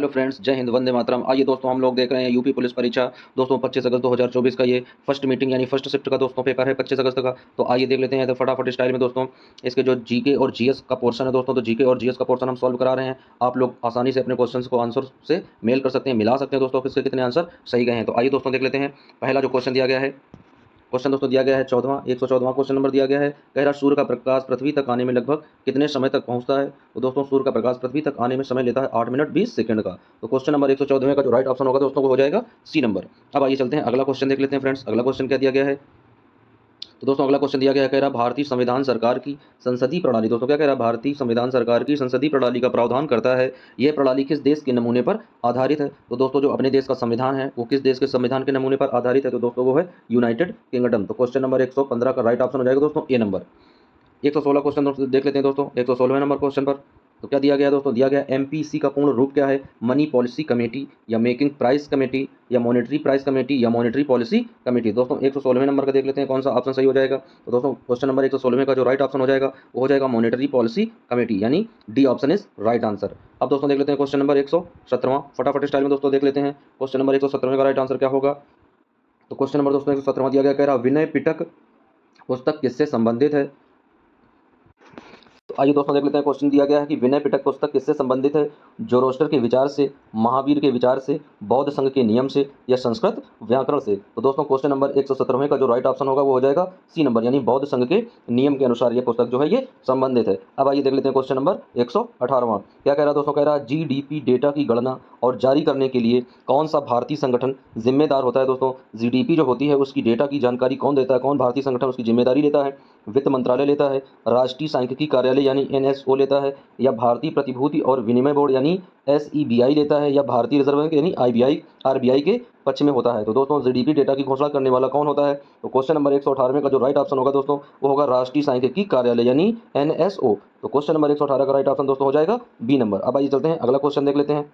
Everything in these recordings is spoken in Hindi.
हेलो फ्रेंड्स, जय हिंद, वंदे मातरम। आइए दोस्तों, हम लोग देख रहे हैं यूपी पुलिस परीक्षा दोस्तों 25 अगस्त 2024 का ये फर्स्ट मीटिंग यानी फर्स्ट शिफ्ट का दोस्तों पेपर है 25 अगस्त का। तो आइए देख लेते हैं तो फटाफट स्टाइल में दोस्तों इसके जो जीके और जीएस का पोर्शन है दोस्तों, तो जीके और जीएस का पोर्शन हम सॉल्व करा रहे हैं। आप लोग आसानी से अपने क्वेश्चन को आंसर से मेल कर सकते हैं, मिला सकते हैं दोस्तों, किसके कितने आंसर सही गए हैं। तो आइए दोस्तों देख लेते हैं। पहला जो क्वेश्चन दिया गया है, क्वेश्चन दोस्तों दिया गया है 114वां क्वेश्चन नंबर दिया गया है। कह रहा सूर्य का प्रकाश पृथ्वी तक आने में लगभग कितने समय तक पहुंचता है। तो दोस्तों सूर्य का प्रकाश पृथ्वी तक आने में समय लेता है 8 मिनट 20 सेकंड का। तो क्वेश्चन नंबर 114 का जो राइट ऑप्शन होगा दोस्तों वो हो जाएगा सी नंबर। अब आइए चलते हैं अगला क्वेश्चन देख लेते हैं फ्रेंड्स। अगला क्वेश्चन क्या दिया गया है, तो दोस्तों अगला क्वेश्चन दिया गया है। कह रहा भारतीय संविधान सरकार की संसदीय प्रणाली, दोस्तों क्या कह रहा है, भारतीय संविधान सरकार की संसदीय प्रणाली का प्रावधान करता है। यह प्रणाली किस देश के नमूने पर आधारित है। तो दोस्तों जो अपने देश का संविधान है वो किस देश के संविधान के नमूने पर आधारित है। तो दोस्तों वो है यूनाइटेड किंगडम। तो क्वेश्चन नंबर 115 का राइट ऑप्शन हो जाएगा दोस्तों ए नंबर। 116 क्वेश्चन दोस्तों देख लेते हैं दोस्तों 116वें नंबर क्वेश्चन पर। तो क्या दिया गया है दोस्तों, दिया गया एमपीसी का पूर्ण रूप क्या है। मनी पॉलिसी कमेटी या मेकिंग प्राइस कमेटी या मॉनेटरी प्राइस कमेटी या मॉनेटरी पॉलिसी कमेटी। दोस्तों 116वें नंबर का देख लेते हैं कौन सा ऑप्शन सही हो जाएगा। तो दोस्तों क्वेश्चन नंबर 116 का जो राइट ऑप्शन हो जाएगा वो हो जाएगा मॉनेटरी पॉलिसी कमेटी, यानी D option is right answer. अब दोस्तों देख लेते हैं क्वेश्चन नंबर 117वां, फटाफट स्टाइल में दोस्तों देख लेते हैं क्वेश्चन नंबर 117 का राइट आंसर क्या होगा। तो क्वेश्चन नंबर दोस्तों 117वां दिया गया, कह रहा विनय पिटक पुस्तक किससे संबंधित है। तो आइए दोस्तों देख लेते हैं क्वेश्चन दिया गया है कि विनय पिटक पुस्तक किससे संबंधित है। जोरोस्टर के विचार से, महावीर के विचार से, बौद्ध संघ के नियम से या संस्कृत व्याकरण से। तो दोस्तों क्वेश्चन नंबर 117 का जो राइट ऑप्शन होगा वो हो जाएगा सी नंबर, यानी बौद्ध संघ के नियम के अनुसार ये पुस्तक जो है ये संबंधित है। अब आइए देख लेते हैं क्वेश्चन नंबर 118वां। क्या कह रहा है दोस्तों, कह रहा है जीडीपी डेटा की गणना और जारी करने के लिए कौन सा भारतीय संगठन जिम्मेदार होता है। दोस्तों जीडीपी जो होती है उसकी डेटा की जानकारी कौन देता है, कौन भारतीय संगठन उसकी जिम्मेदारी लेता है। वित्त मंत्रालय लेता है, राष्ट्रीय सांख्यिकी कार्यालय यानी एनएसओ लेता है, या भारतीय प्रतिभूति और विनिमय बोर्ड यानी एसईबीआई लेता है, या भारतीय रिजर्व बैंक यानी आरबीआई के पक्ष में होता है। तो दोस्तों जीडीपी डेटा की घोषणा करने वाला कौन होता है। तो क्वेश्चन नंबर 118 का जो राइट ऑप्शन होगा दोस्तों वो होगा राष्ट्रीय सांख्यिकी कार्यालय यानी एनएसओ। तो क्वेश्चन नंबर 118 का राइट ऑप्शन दोस्तों हो जाएगा बी नंबर। अब आइए चलते हैं अगला क्वेश्चन देख लेते हैं।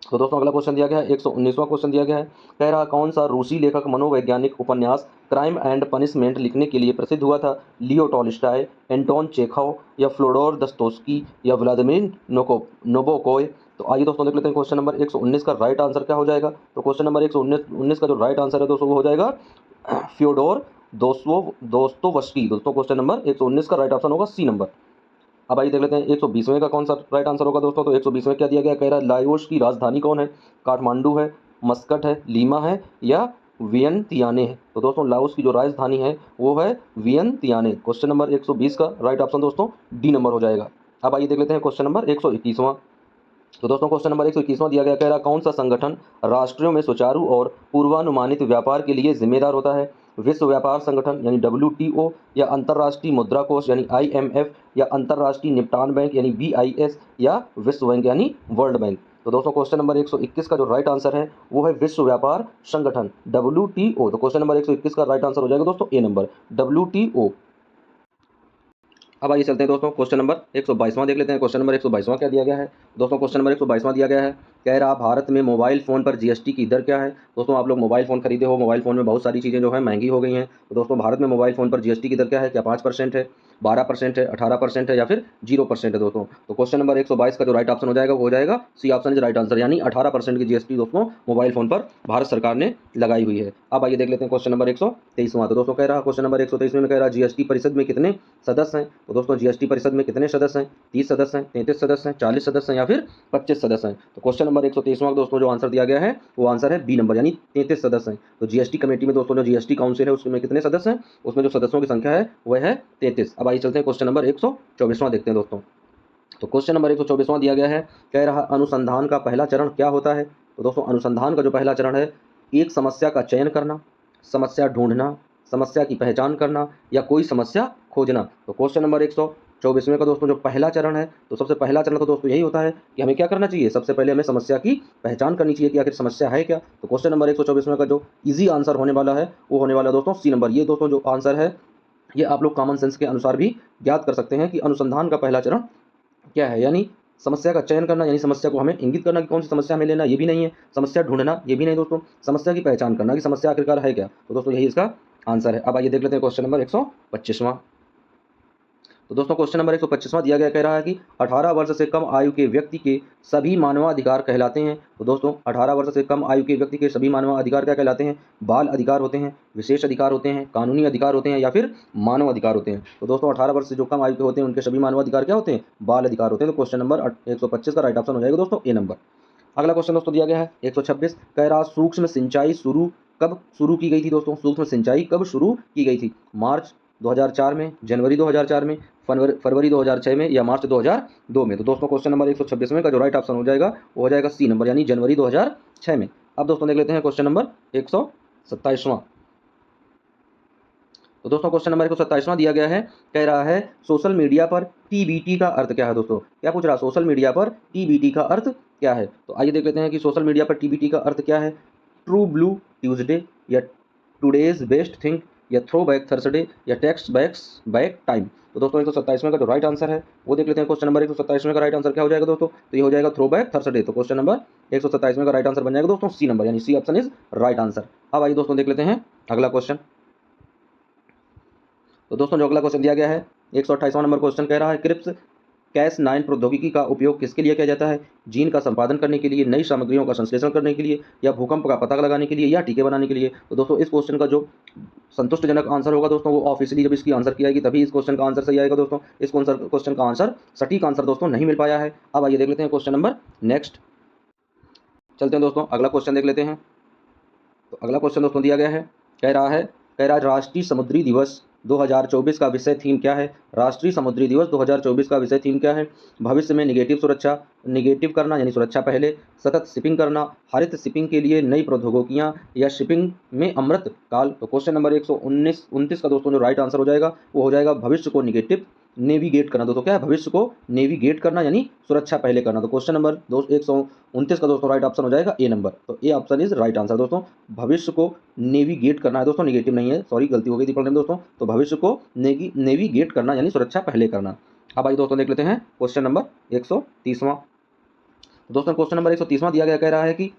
तो दोस्तों अगला क्वेश्चन दिया गया है 119वां क्वेश्चन दिया गया है। कह रहा कौन सा रूसी लेखक मनोवैज्ञानिक उपन्यास क्राइम एंड पनिशमेंट लिखने के लिए प्रसिद्ध हुआ था। लियो टॉल्स्टॉय, एंटोन चेखव या फ्योडोर दोस्तोयevsky या व्लादिमीर नोबोकोव। तो आइए दोस्तों देख लेते हैं क्वेश्चन नंबर 119 का राइट आंसर क्या हो जाएगा। तो क्वेश्चन नंबर 119 का जो राइट आंसर है दोस्तों वो हो जाएगा फ्योडोर दोस्तोयevsky। दोस्तों क्वेश्चन नंबर 119 का राइट ऑप्शन होगा सी नंबर। अब आइए देख लेते हैं 120वें का कौन सा राइट आंसर होगा दोस्तों। तो 120वें क्या दिया गया, कह रहा है लाओस की राजधानी कौन है। काठमांडू है, मस्कट है, लीमा है या वियंतियाने है। तो दोस्तों लाओस की जो राजधानी है वो है वियंतियाने। क्वेश्चन नंबर 120 का राइट ऑप्शन दोस्तों डी नंबर हो जाएगा। अब आइए देख लेते हैं क्वेश्चन नंबर 121वां। तो दोस्तों क्वेश्चन नंबर 121वां दिया गया, कह रहा कौन सा संगठन राष्ट्रों में सुचारू और पूर्वानुमानित व्यापार के लिए जिम्मेदार होता है। विश्व व्यापार संगठन यानी डब्ल्यूटीओ या अंतर्राष्ट्रीय मुद्रा कोष यानी आईएमएफ या अंतर्राष्ट्रीय निपटान बैंक यानी बीआईएस या विश्व बैंक यानी वर्ल्ड बैंक। तो दोस्तों क्वेश्चन नंबर 121 का जो राइट आंसर है वो है विश्व व्यापार संगठन डब्ल्यूटीओ। तो क्वेश्चन नंबर 121 का राइट आंसर हो जाएगा दोस्तों ए नंबर डब्ल्यूटीओ। अब आइए चलते हैं दोस्तों क्वेश्चन नंबर 122वां देख लेते हैं। क्वेश्चन नंबर 122वां क्या दिया गया है। दोस्तों क्वेश्चन नंबर 122वां दिया गया है, कह रहा भारत में मोबाइल फ़ोन पर जीएसटी की दर क्या है। दोस्तों आप लोग मोबाइल फ़ोन खरीदे हो, मोबाइल फ़ोन में बहुत सारी चीज़ें जो है महंगी हो गई हैं। तो दोस्तों भारत में मोबाइल फ़ोन पर जीएसटी की दर क्या है, क्या 5% है, 12% है, 18% है या फिर 0% है दोस्तों। तो क्वेश्चन नंबर 122 का जो राइट ऑप्शन हो जाएगा वो हो जाएगा C option is right answer, यानी 18% की जीएसटी दोस्तों मोबाइल फ़ोन पर भारत सरकार ने लगाई हुई है। अब आइए देख लेते हैं क्वेश्चन नंबर 123वां। तो दोस्तों कह रहा क्वेश्चन नंबर 123 में कह रहा जीएसटी परिषद में कितने सदस्य हैं। तो दोस्तों जीएसटी परिषद में कितने सदस्य हैं, 30 सदस्य हैं, 33 सदस्य हैं, 40 सदस्य हैं या फिर 25 सदस्य हैं। तो क्वेश्चन नंबर 123वां दोस्तों जो आंसर दिया गया है वो आंसर है बी नंबर, यानी 33 सदस्य हैं। तो जीएसटी कमेटी में दोस्तों जो जीएसटी काउंसिल है उसमें कितने सदस्य हैं, उसमें जो सदस्यों की संख्या है वह है 33। अब आइए चलते हैं क्वेश्चन नंबर 124वां देखते हैं दोस्तों। तो क्वेश्चन नंबर 124वां दिया गया है, कह रहा अनुसंधान का पहला चरण क्या होता है। तो दोस्तों अनुसंधान का जो पहला चरण है, एक समस्या का चयन करना, समस्या ढूंढना, समस्या की पहचान करना या कोई समस्या खोजना। तो क्वेश्चन नंबर 124वें का दोस्तों जो पहला चरण है, तो सबसे पहला चरण तो दोस्तों यही होता है कि हमें क्या करना चाहिए, सबसे पहले हमें समस्या की पहचान करनी चाहिए कि आखिर समस्या है क्या। तो क्वेश्चन नंबर 124वें का जो इजी आंसर होने वाला है वो होने वाला है दोस्तों सी नंबर। ये दोस्तों जो आंसर है ये आप लोग कॉमन सेंस के अनुसार भी ज्ञात कर सकते हैं कि अनुसंधान का पहला चरण क्या है, यानी समस्या का चयन करना, यानी समस्या को हमें इंगित करना कि कौन सी समस्या हमें लेना, ये भी नहीं है। समस्या ढूंढना, ये भी नहीं दोस्तों। समस्या की पहचान करना कि समस्या आखिरकार है क्या। तो दोस्तों यही इसका आंसर है। अब आइए देख लेते हैं क्वेश्चन नंबर 125वां। तो दोस्तों क्वेश्चन नंबर 125वां दिया गया, कह रहा है कि 18 वर्ष से कम आयु के व्यक्ति के सभी मानवाधिकार कहलाते हैं। तो दोस्तों 18 वर्ष से कम आयु के व्यक्ति के सभी मानवाधिकार क्या कहलाते हैं? बाल अधिकार होते हैं, विशेष अधिकार होते हैं, कानूनी अधिकार होते हैं या फिर मानव अधिकार होते हैं। तो दोस्तों 18 वर्ष से जो कम आयु के होते हैं उनके सभी मानवाधिकार क्या होते हैं? बाल अधिकार होते हैं। तो क्वेश्चन नंबर 125 का राइट ऑप्शन हो जाएगा दोस्तों ए नंबर। अगला क्वेश्चन दोस्तों दिया गया है 126, कह रहा सूक्ष्म सिंचाई कब शुरू की गई थी? दोस्तों सूक्ष्म सिंचाई कब शुरू की गई थी? मार्च 2004 में, जनवरी 2004 में, फरवरी 2006 में या मार्च 2002 में? तो दोस्तों क्वेश्चन नंबर 126 में का जो राइट ऑप्शन हो जाएगा वो हो जाएगा सी नंबर, यानी जनवरी 2006 में। अब दोस्तों देख लेते हैं क्वेश्चन नंबर 127वां। तो दोस्तों क्वेश्चन नंबर 127वां दिया गया है, कह रहा है सोशल मीडिया पर टीबीटी का अर्थ क्या है? दोस्तों क्या पूछ रहा है? सोशल मीडिया पर टीबीटी का अर्थ क्या है? तो आइए देख लेते हैं कि सोशल मीडिया पर टीबीटी का अर्थ क्या है। ट्रू ब्लू ट्यूसडे या टुडेज बेस्ट थिंग या थ्रो बैक थर्सडे या टेक्स्ट बैक टाइम? तो दोस्तों 127वें का जो राइट आंसर है वो देख लेते हैं। क्वेश्चन नंबर 127वें का राइट आंसर क्या हो जाएगा दोस्तों? तो ये हो जाएगा थ्रो बैक थर्सडे। तो क्वेश्चन नंबर 127वें का राइट आंसर बन जाएगा दोस्तों सी नंबर, यानी C option is right answer. अब आइए दोस्तों देख लेते हैं अगला क्वेश्चन। तो दोस्तों जो अगला क्वेश्चन दिया गया है 128वां नंबर क्वेश्चन, कह रहा है क्रिप्स Cas9 प्रौद्योगिकी का उपयोग किसके लिए किया जाता है? जीन का संपादन करने के लिए, नई सामग्रियों का संश्लेषण करने के लिए या भूकंप का पता लगाने के लिए या टीके बनाने के लिए? तो दोस्तों इस क्वेश्चन का जो संतुष्टजनक आंसर होगा दोस्तों वो ऑफिशियली जब इसकी आंसर की आएगी तभी इस क्वेश्चन का आंसर सही आएगा दोस्तों। इस क्वेश्चन का आंसर सटीक आंसर दोस्तों नहीं मिल पाया है। अब आइए देख लेते हैं क्वेश्चन नंबर नेक्स्ट। चलते हैं दोस्तों अगला क्वेश्चन देख लेते हैं। तो अगला क्वेश्चन दोस्तों दिया गया है, कह रहा है राष्ट्रीय समुद्री दिवस 2024 का विषय थीम क्या है? राष्ट्रीय समुद्री दिवस 2024 का विषय थीम क्या है? भविष्य में निगेटिव करना यानी सुरक्षा पहले, सतत शिपिंग करना, हरित शिपिंग के लिए नई प्रौद्योगिकियां या शिपिंग में अमृत काल? तो क्वेश्चन नंबर 129 का दोस्तों जो राइट आंसर हो जाएगा वो हो जाएगा भविष्य को नेविगेट करना। दोस्तों क्या है? भविष्य को नेविगेट करना यानी सुरक्षा पहले करना। तो क्वेश्चन नंबर 129 का दोस्तों राइट ऑप्शन हो जाएगा ए नंबर। तो A option is right answer दोस्तों। भविष्य को नेविगेट करना है दोस्तों, नेगेटिव नहीं है, सॉरी गलती हो गई थी पढ़ने में दोस्तों। तो भविष्य को नेविगेट करना यानी सुरक्षा पहले करना। अब आइए दोस्तों देख लेते हैं क्वेश्चन नंबर 130वां। दोस्तों क्वेश्चन नंबर 130वां दिया गया, कह रहा है कि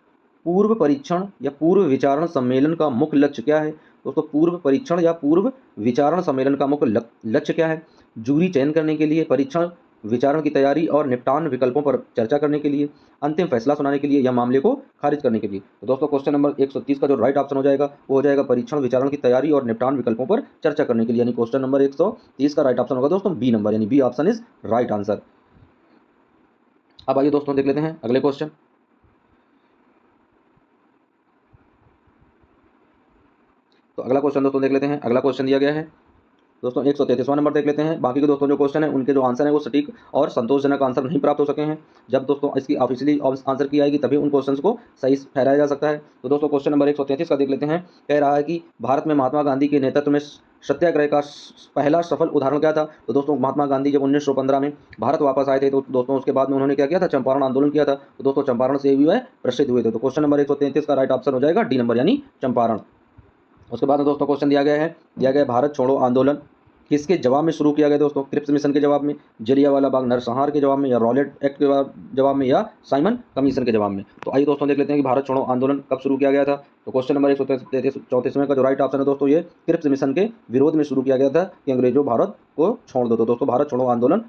पूर्व परीक्षण या पूर्व विचारण सम्मेलन का मुख्य लक्ष्य क्या है? दोस्तों पूर्व परीक्षण या पूर्व विचारण सम्मेलन का मुख्य लक्ष्य क्या है? जूरी चयन करने के लिए, परीक्षण विचारण की तैयारी और निपटान विकल्पों पर चर्चा करने के लिए, अंतिम फैसला सुनाने के लिए या मामले को खारिज करने के लिए? तो दोस्तों क्वेश्चन नंबर 130 का जो राइट ऑप्शन हो जाएगा वो हो जाएगा परीक्षण विचारण की तैयारी और निपटान विकल्पों पर चर्चा करने के लिए, यानी क्वेश्चन नंबर 130 का राइट ऑप्शन होगा दोस्तों बी नंबर, यानी B option is right answer. अब आइए दोस्तों देख लेते हैं अगले क्वेश्चन। तो अगला क्वेश्चन दोस्तों देख लेते हैं। अगला क्वेश्चन दिया गया है दोस्तों 133वां नंबर देख लेते हैं। बाकी के दोस्तों जो क्वेश्चन है उनके जो आंसर है वो सटीक और संतोषजनक आंसर नहीं प्राप्त हो सके हैं। जब दोस्तों इसकी ऑफिशियली आंसर की आएगी तभी उन क्वेश्चंस को सही ठहराया जा सकता है। तो दोस्तों क्वेश्चन नंबर 133 का देख लेते हैं। कह रहा है कि भारत में महात्मा गांधी के नेतृत्व में सत्याग्रह का पहला सफल उदाहरण क्या था? तो दोस्तों महात्मा गांधी जब 1915 में भारत वापस आए थे तो दोस्तों उसके बाद में उन्होंने क्या किया था? चंपारण आंदोलन किया था। तो दोस्तों चंपारण से भी वह प्रसिद्ध हुए थे। तो क्वेश्चन नंबर 133 का राइट ऑप्शन हो जाएगा डी नंबर, यानी चंपारण। उसके बाद में दोस्तों क्वेश्चन दिया गया है भारत छोड़ो आंदोलन किसके जवाब में शुरू किया गया? दोस्तों क्रिप्स मिशन के जवाब में, जलियांवाला बाग नरसंहार के जवाब में, या रॉलेट एक्ट के जवाब में, या साइमन कमीशन के जवाब में? तो आइए दोस्तों देख लेते हैं कि भारत छोड़ो आंदोलन कब शुरू किया गया था। तो क्वेश्चन नंबर 134 का जो राइट ऑप्शन है दोस्तों ये क्रिप्स मिशन के विरोध में शुरू किया गया था कि अंग्रेजों भारत को छोड़ दो। तो दोस्तों भारत छोड़ो आंदोलन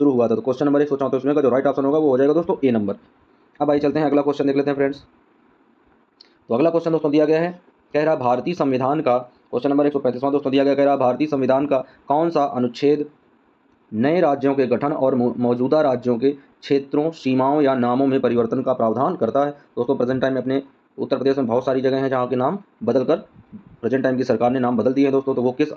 शुरू हुआ था। तो क्वेश्चन नंबर 134 का जो राइट ऑप्शन होगा वो हो जाएगा दोस्तों ए नंबर। अब आइए चलते हैं अगला क्वेश्चन देख लेते हैं फ्रेंड्स। तो अगला क्वेश्चन दोस्तों दिया गया है, कह रहा भारतीय संविधान का, क्वेश्चन नंबर 135वां दोस्तों दिया गया, कह रहा भारतीय संविधान का कौन सा अनुच्छेद नए राज्यों के गठन और मौजूदा राज्यों के क्षेत्रों, सीमाओं या नामों में परिवर्तन का प्रावधान करता है? दोस्तों प्रेजेंट टाइम में अपने उत्तर प्रदेश में बहुत सारी जगह हैं जहाँ के नाम बदलकर प्रेजेंट टाइम की सरकार ने नाम बदल दिए हैं दोस्तों। तो वो किस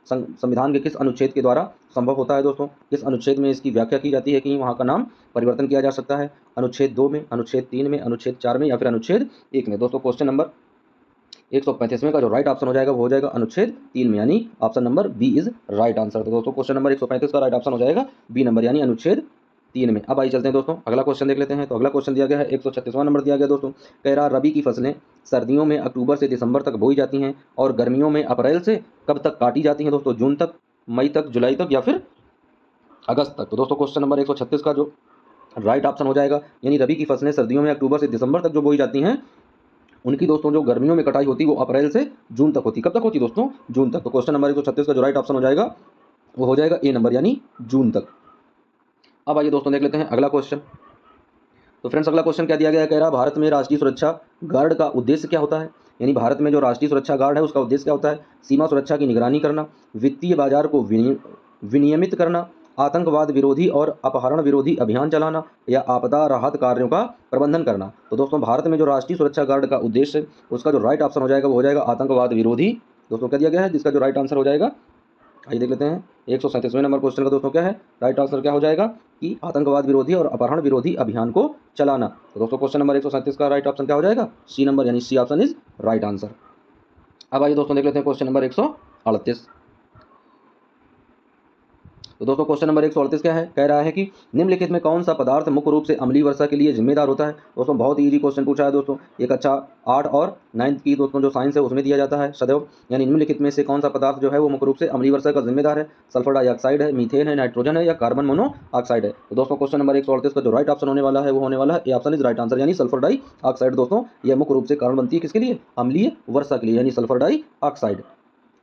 संविधान के किस अनुच्छेद के द्वारा संभव होता है दोस्तों? किस अनुच्छेद में इसकी व्याख्या की जाती है कि वहाँ का नाम परिवर्तन किया जा सकता है? अनुच्छेद 2 में, अनुच्छेद 3 में, अनुच्छेद 4 में या फिर अनुच्छेद 1 में? दोस्तों क्वेश्चन नंबर 135 का जो राइट ऑप्शन हो जाएगा वो हो जाएगा अनुच्छेद 3 में, यानी option number B is right answer. तो दोस्तों क्वेश्चन नंबर 135 का राइट ऑप्शन हो जाएगा बी नंबर, यानी अनुच्छेद 3 में। अब आइए चलते हैं दोस्तों अगला क्वेश्चन देख लेते हैं। तो अगला क्वेश्चन दिया गया है 136वां नंबर दिया गया दोस्तों, कह रहा रबी की फसलें सर्दियों में अक्टूबर से दिसंबर तक बोई जाती हैं और गर्मियों में अप्रैल से कब तक काटी जाती हैं? दोस्तों जून तक, मई तक, जुलाई तक या फिर अगस्त तक? तो दोस्तों क्वेश्चन नंबर 136 का जो राइट ऑप्शन हो जाएगा, यानी रबी की फसलें सर्दियों में अक्टूबर से दिसंबर तक जो बोई जाती हैं उनकी दोस्तों जो गर्मियों में कटाई होती है वो अप्रैल से जून तक होती। कब तक होती दोस्तों? जून तक। तो क्वेश्चन नंबर 136 का जो राइट ऑप्शन हो जाएगा वो हो जाएगा ए नंबर यानी जून तक। अब आइए दोस्तों देख लेते हैं अगला क्वेश्चन। तो फ्रेंड्स अगला क्वेश्चन क्या दिया गया है, कह रहा है भारत में राष्ट्रीय सुरक्षा गार्ड का उद्देश्य क्या होता है। यानी भारत में जो राष्ट्रीय सुरक्षा गार्ड है उसका उद्देश्य क्या होता है। सीमा सुरक्षा की निगरानी करना, वित्तीय बाजार को विनियमित करना, आतंकवाद विरोधी और अपहरण विरोधी अभियान चलाना, या आपदा राहत कार्यों का प्रबंधन करना। तो दोस्तों भारत में जो राष्ट्रीय सुरक्षा गार्ड का उद्देश्य है उसका जो राइट ऑप्शन हो जाएगा वो हो जाएगा आतंकवाद विरोधी। दोस्तों क्या दिया गया है, जिसका जो राइट आंसर हो जाएगा, आइए देख लेते हैं 137वें नंबर क्वेश्चन का दोस्तों क्या है, राइट आंसर क्या हो जाएगा कि आतंकवाद विरोधी और अपहरण विरोधी अभियान को चलाना। तो दोस्तों क्वेश्चन नंबर 137 का राइट ऑप्शन क्या हो जाएगा, सी नंबर यानी C option is right answer. अब आइए दोस्तों देख लेते हैं क्वेश्चन नंबर 138। तो दोस्तों क्वेश्चन नंबर 138 क्या है, कह रहा है कि निम्नलिखित में कौन सा पदार्थ मुख्य रूप से अम्लीय वर्षा के लिए जिम्मेदार होता है। दोस्तों बहुत ही इजी क्वेश्चन पूछा है दोस्तों, एक अच्छा 8 और 9th की दोस्तों जो साइंस है उसमें दिया जाता है सदैव। यानी निम्नलिखित में से कौन सा पदार्थ जो है वो मुख्य रूप से अम्लीय वर्षा का जिम्मेदार है। सल्फर डाइऑक्साइड है, मीथेन है, नाइट्रोजन है, या कार्बन मोनोऑक्साइड है। तो दोस्तों क्वेश्चन नंबर 138 का जो राइट ऑप्शन होने वाला है वो होने वाला है A option is right answer यानी सल्फर डाइऑक्साइड। दोस्तों यह मुख्य रूप से कारण बनती है किसके लिए, अम्लीय वर्षा के लिए, यानी सल्फर डाइऑक्साइड।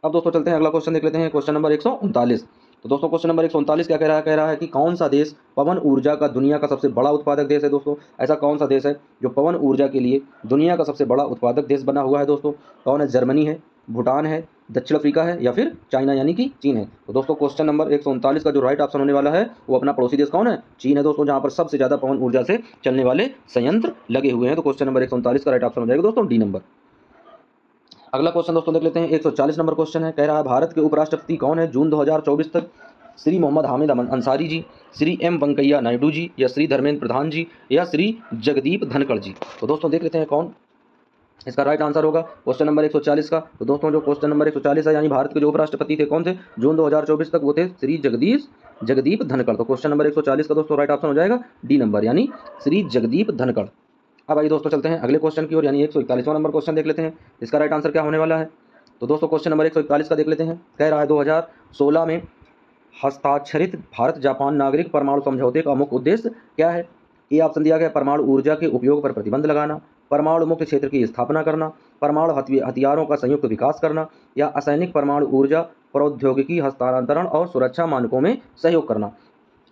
अब दोस्तों चलते हैं अगला क्वेश्चन देख लेते हैं, क्वेश्चन नंबर 139। तो दोस्तों क्वेश्चन नंबर 139 क्या कह रहा है कि कौन सा देश पवन ऊर्जा का दुनिया का सबसे बड़ा उत्पादक देश है। दोस्तों ऐसा कौन सा देश है जो पवन ऊर्जा के लिए दुनिया का सबसे बड़ा उत्पादक देश बना हुआ है। दोस्तों कौन है, जर्मनी है, भूटान है, दक्षिण अफ्रीका है, या फिर चाइना यानी कि चीन है। तो दोस्तों क्वेश्चन नंबर 139 का जो राइट ऑप्शन होने वाला है वो अपना पड़ोसी देश कौन है, चीन है दोस्तों, जहां पर सबसे ज्यादा पवन ऊर्जा से चलने वाले संयंत्र लगे हुए हैं। तो क्वेश्चन नंबर 139 का राइट ऑप्शन हो जाएगा दोस्तों डी नंबर। अगला क्वेश्चन दोस्तों देख लेते हैं, 140 नंबर क्वेश्चन है, कह रहा है भारत के उपराष्ट्रपति कौन है जून 2024 तक। श्री मोहम्मद हामिद अंसारी जी, श्री एम वेंकैया नायडू जी, या श्री धर्मेंद्र प्रधान जी, या श्री जगदीप धनखड़ जी। तो दोस्तों देख लेते हैं कौन इसका राइट आंसर होगा क्वेश्चन नंबर 140 का। तो दोस्तों जो क्वेश्चन नंबर 140 है यानी भारत के जो उपराष्ट्रपति थे कौन थे जून 2024 तक, वो थे श्री जगदीप धनखड़। तो क्वेश्चन नंबर 140 का दोस्तों राइट ऑप्शन हो जाएगा डी नंबर यानी श्री जगदीप धनखड़। अब आइए दोस्तों चलते हैं अगले क्वेश्चन की ओर, यानी 141वां नंबर क्वेश्चन देख लेते हैं, इसका राइट आंसर क्या होने वाला है। तो दोस्तों क्वेश्चन नंबर 141 का देख लेते हैं, कह रहा है 2016 में हस्ताक्षरित भारत जापान नागरिक परमाणु समझौते का मुख्य उद्देश्य क्या है। ये ऑप्शन दिया गया, परमाणु ऊर्जा के उपयोग पर प्रतिबंध लगाना, परमाणु मुक्त क्षेत्र की स्थापना करना, परमाणु हथियारों का संयुक्त विकास करना, या असैनिक परमाणु ऊर्जा प्रौद्योगिकी हस्तांतरण और सुरक्षा मानकों में सहयोग करना।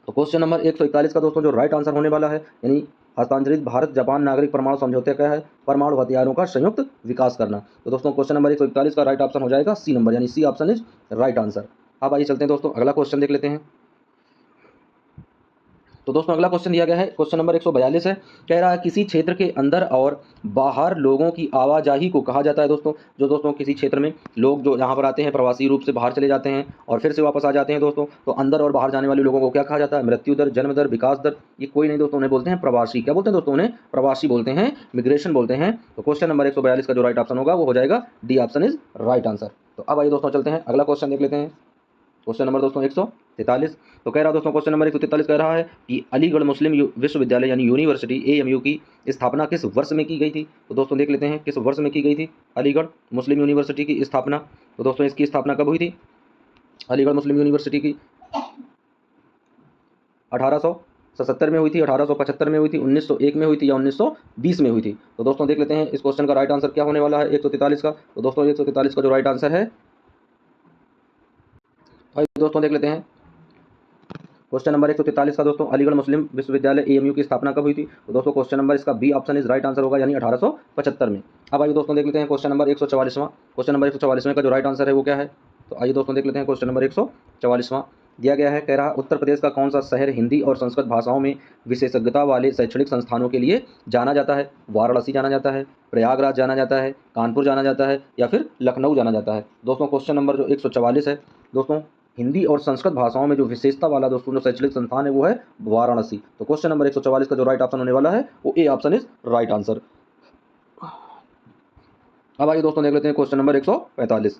तो क्वेश्चन नंबर 141 का दोस्तों जो राइट आंसर होने वाला है, यानी हस्तांतरित भारत जापान नागरिक परमाणु समझौते का है परमाणु हथियारों का संयुक्त विकास करना। तो दोस्तों क्वेश्चन नंबर 141 का राइट ऑप्शन हो जाएगा सी नंबर यानी C option is right answer. अब आइए चलते हैं दोस्तों अगला क्वेश्चन देख लेते हैं। तो दोस्तों अगला क्वेश्चन दिया गया है, क्वेश्चन नंबर 142 है, कह रहा है किसी क्षेत्र के अंदर और बाहर लोगों की आवाजाही को कहा जाता है। दोस्तों जो दोस्तों किसी क्षेत्र में लोग जो यहाँ पर आते हैं प्रवासी रूप से बाहर चले जाते हैं और फिर से वापस आ जाते हैं दोस्तों, तो अंदर और बाहर जाने वाले लोगों को क्या कहा जाता है, मृत्यु दर, जन्म दर, विकास दर, ये कोई नहीं दोस्तों, उन्हें बोलते हैं प्रवासी। क्या बोलते हैं दोस्तों, उन्हें प्रवासी बोलते हैं, मिग्रेशन बोलते हैं। तो क्वेश्चन नंबर 142 का जो राइट ऑप्शन होगा वो हो जाएगा D option is right answer. तो अब आइए दोस्तों चलते हैं अगला क्वेश्चन देख लेते हैं, क्वेश्चन नंबर दोस्तों 143। तो कह रहा दोस्तों क्वेश्चन नंबर 143 कह रहा है कि अलीगढ़ मुस्लिम विश्वविद्यालय यानी यूनिवर्सिटी AMU की स्थापना किस वर्ष में की गई थी। तो दोस्तों देख लेते हैं किस वर्ष में की गई थी अलीगढ़ मुस्लिम यूनिवर्सिटी की स्थापना। तो दोस्तों इसकी स्थापना कब हुई थी, अलीगढ़ मुस्लिम यूनिवर्सिटी की 1877 में हुई थी, 1875 में हुई थी, 1901 में हुई थी, या 1920 में हुई थी। तो दोस्तों देख लेते हैं इस क्वेश्चन का राइट आंसर क्या होने वाला है 143 का। तो दोस्तों 143 का जो राइट आंसर है, दोस्तों देख लेते हैं क्वेश्चन नंबर 143 का दोस्तों अलीगढ़ मुस्लिम विश्वविद्यालय AMU की स्थापना कब हुई थी। तो दोस्तों क्वेश्चन नंबर इसका B option is right answer होगा यानी 1875 में। अब आइए दोस्तों देख लेते हैं क्वेश्चन नंबर 144वां, क्वेश्चन नंबर 144 का जो राइट आंसर है वो क्या है। तो आइए दोस्तों देख लेते हैं क्वेश्चन नंबर 144वां दिया गया है, कह रहा उत्तर प्रदेश का कौन सा शहर हिंदी और संस्कृत भाषाओं में विशेषज्ञता वाले शैक्षणिक संस्थानों के लिए जाना जाता है। वाराणसी जाना जाता है, प्रयागराज जाना जाता है, कानपुर जाना जाता है, या फिर लखनऊ जाना जाता है। दोस्तों क्वेश्चन नंबर जो 144 है दोस्तों, हिंदी और संस्कृत भाषाओं में जो विशेषता वाला दोस्तों जो शैक्षणिक संस्थान है वो है वाराणसी। तो क्वेश्चन नंबर 144 का जो राइट ऑप्शन होने वाला है वो A option is right answer. अब आइए दोस्तों देख लेते हैं क्वेश्चन नंबर 145।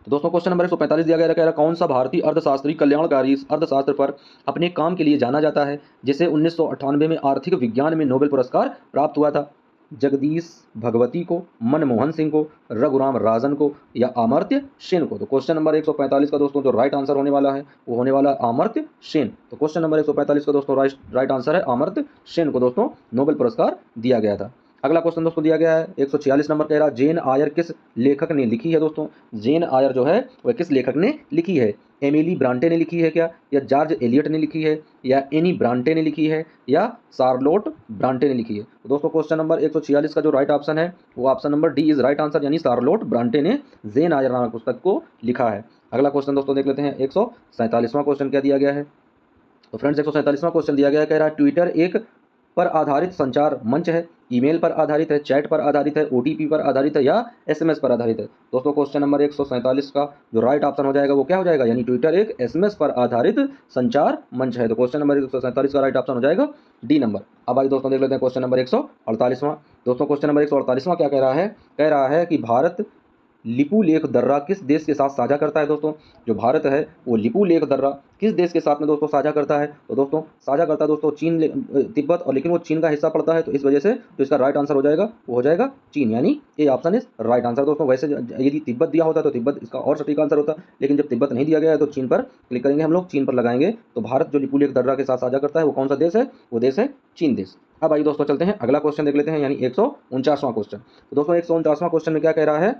तो दोस्तों क्वेश्चन नंबर 145 दिया गया कह रहा कौन सा भारतीय अर्थशास्त्री कल्याणकारी अर्थशास्त्र पर अपने काम के लिए जाना जाता है, जिसे 1998 में आर्थिक विज्ञान में नोबेल पुरस्कार प्राप्त हुआ था। जगदीश भगवती को, मनमोहन सिंह को, रघुराम राजन को, या अमर्त्य सेन को। तो क्वेश्चन नंबर 145 का दोस्तों जो राइट आंसर होने वाला है वो होने वाला अमर्त्य सेन। तो क्वेश्चन नंबर 145 का दोस्तों राइट आंसर है अमर्त्य सेन को दोस्तों नोबेल पुरस्कार दिया गया था। अगला क्वेश्चन दोस्तों दिया गया है 146 नंबर, कह रहा जेन आयर किस लेखक ने लिखी है दोस्तों। जेन आयर जो है वह किस लेखक ने लिखी है। एमिली ब्रांटे ने लिखी है क्या, या जॉर्ज एलियट ने लिखी है, या एनी ब्रांटे ने लिखी है, या शार्लोट ब्रांटे ने लिखी है। तो दोस्तों क्वेश्चन नंबर 146 का जो राइट ऑप्शन है वो option number D is right answer, यानी शार्लोट ब्रांटे ने जेन आयर नामक पुस्तक को लिखा है। अगला क्वेश्चन दोस्तों देख लेते हैं 147वां क्वेश्चन क्या दिया गया है। तो फ्रेंड्स 147वां क्वेश्चन दिया गया है, कह रहा है ट्विटर एक पर आधारित संचार मंच है, ईमेल पर आधारित है, चैट पर आधारित है, ओटीपी पर आधारित है, या एसएमएस पर आधारित है। दोस्तों क्वेश्चन नंबर 147 का जो राइट ऑप्शन हो जाएगा वो क्या हो जाएगा, यानी ट्विटर एक एसएमएस पर आधारित संचार मंच है। तो क्वेश्चन नंबर 147 का राइट ऑप्शन हो जाएगा डी नंबर। अब आइए दोस्तों देख लेते हैं क्वेश्चन नंबर 148वां। दोस्तों क्वेश्चन नंबर 148वां क्या कह रहा है कि भारत लिपु लेख दर्रा किस देश के साथ साझा करता है। दोस्तों जो भारत है वो लिपु लेख दर्रा किस देश के साथ में दोस्तों साझा करता है। तो दोस्तों साझा करता है दोस्तों चीन, तिब्बत, और लेकिन वो चीन का हिस्सा पड़ता है, तो इस वजह से जो इसका राइट आंसर हो जाएगा वो हो जाएगा चीन, यानी A option is right answer. दोस्तों वैसे यदि तिब्बत दिया होता तो तिब्बत इसका और सटीक आंसर होता, लेकिन जब तिब्बत नहीं दिया गया है तो चीन पर क्लिक करेंगे हम लोग, चीन पर लगाएंगे। तो भारत जो लिपु लेख दर्रा के साथ साझा करता है वो कौन सा देश है, वो देश है चीन देश। अब आइए दोस्तों चलते हैं अगला क्वेश्चन देख लेते हैं, यानी 149वां क्वेश्चन। तो दोस्तों 149वां क्वेश्चन में क्या कह रहा है,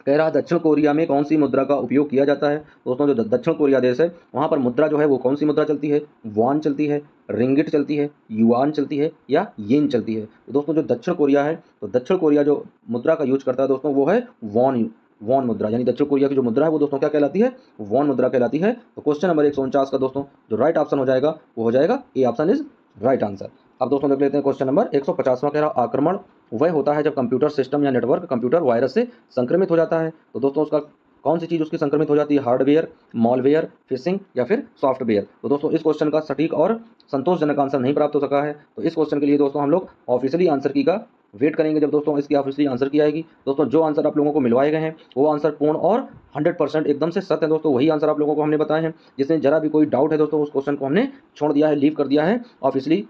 कह रहा दक्षिण कोरिया में कौन सी मुद्रा का उपयोग किया जाता है। दोस्तों जो दक्षिण कोरिया देश है वहाँ पर मुद्रा जो है वो कौन सी मुद्रा चलती है, वॉन चलती है, रिंगिट चलती है, युआन चलती है, या येन चलती है। तो दोस्तों जो दक्षिण कोरिया है, तो दक्षिण कोरिया जो मुद्रा का यूज करता है दोस्तों वो है वॉन मुद्रा, यानी दक्षिण कोरिया की जो मुद्रा है वो दोस्तों क्या कहलाती है, वॉन मुद्रा कहलाती है। तो क्वेश्चन नंबर 149 का दोस्तों जो राइट ऑप्शन हो जाएगा वो हो जाएगा A option is right answer. अब दोस्तों देख लेते हैं क्वेश्चन नंबर 150वां, कह रहा आक्रमण वह होता है जब कंप्यूटर सिस्टम या नेटवर्क कंप्यूटर वायरस से संक्रमित हो जाता है। तो दोस्तों उसका कौन सी चीज़ उसकी संक्रमित हो जाती है, हार्डवेयर, मॉलवेयर, फिशिंग, या फिर सॉफ्टवेयर। तो दोस्तों इस क्वेश्चन का सटीक और संतोषजनक आंसर नहीं प्राप्त हो सका है। तो इस क्वेश्चन के लिए दोस्तों हम लोग ऑफिशियली आंसर की का वेट करेंगे, जब दोस्तों इसकी ऑफिशियली आंसर की आएगी। दोस्तों जो आंसर आप लोगों को मिलवाए गए हैं वो आंसर पूर्ण और 100% एकदम से सत्य है दोस्तों, वही आंसर आप लोगों को हमने बताए हैं। जिसमें जरा भी कोई डाउट है दोस्तों उस क्वेश्चन को हमने छोड़ दिया है, लीव कर दिया है ऑफिशियली,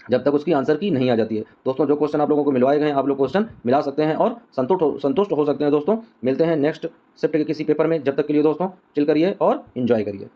जब तक उसकी आंसर की नहीं आ जाती है। दोस्तों जो क्वेश्चन आप लोगों को मिलवाए गए हैं आप लोग क्वेश्चन मिला सकते हैं और संतुष्ट हो सकते हैं। दोस्तों मिलते हैं नेक्स्ट शिफ्ट के किसी पेपर में, जब तक के लिए दोस्तों चिल करिए और एंजॉय करिए।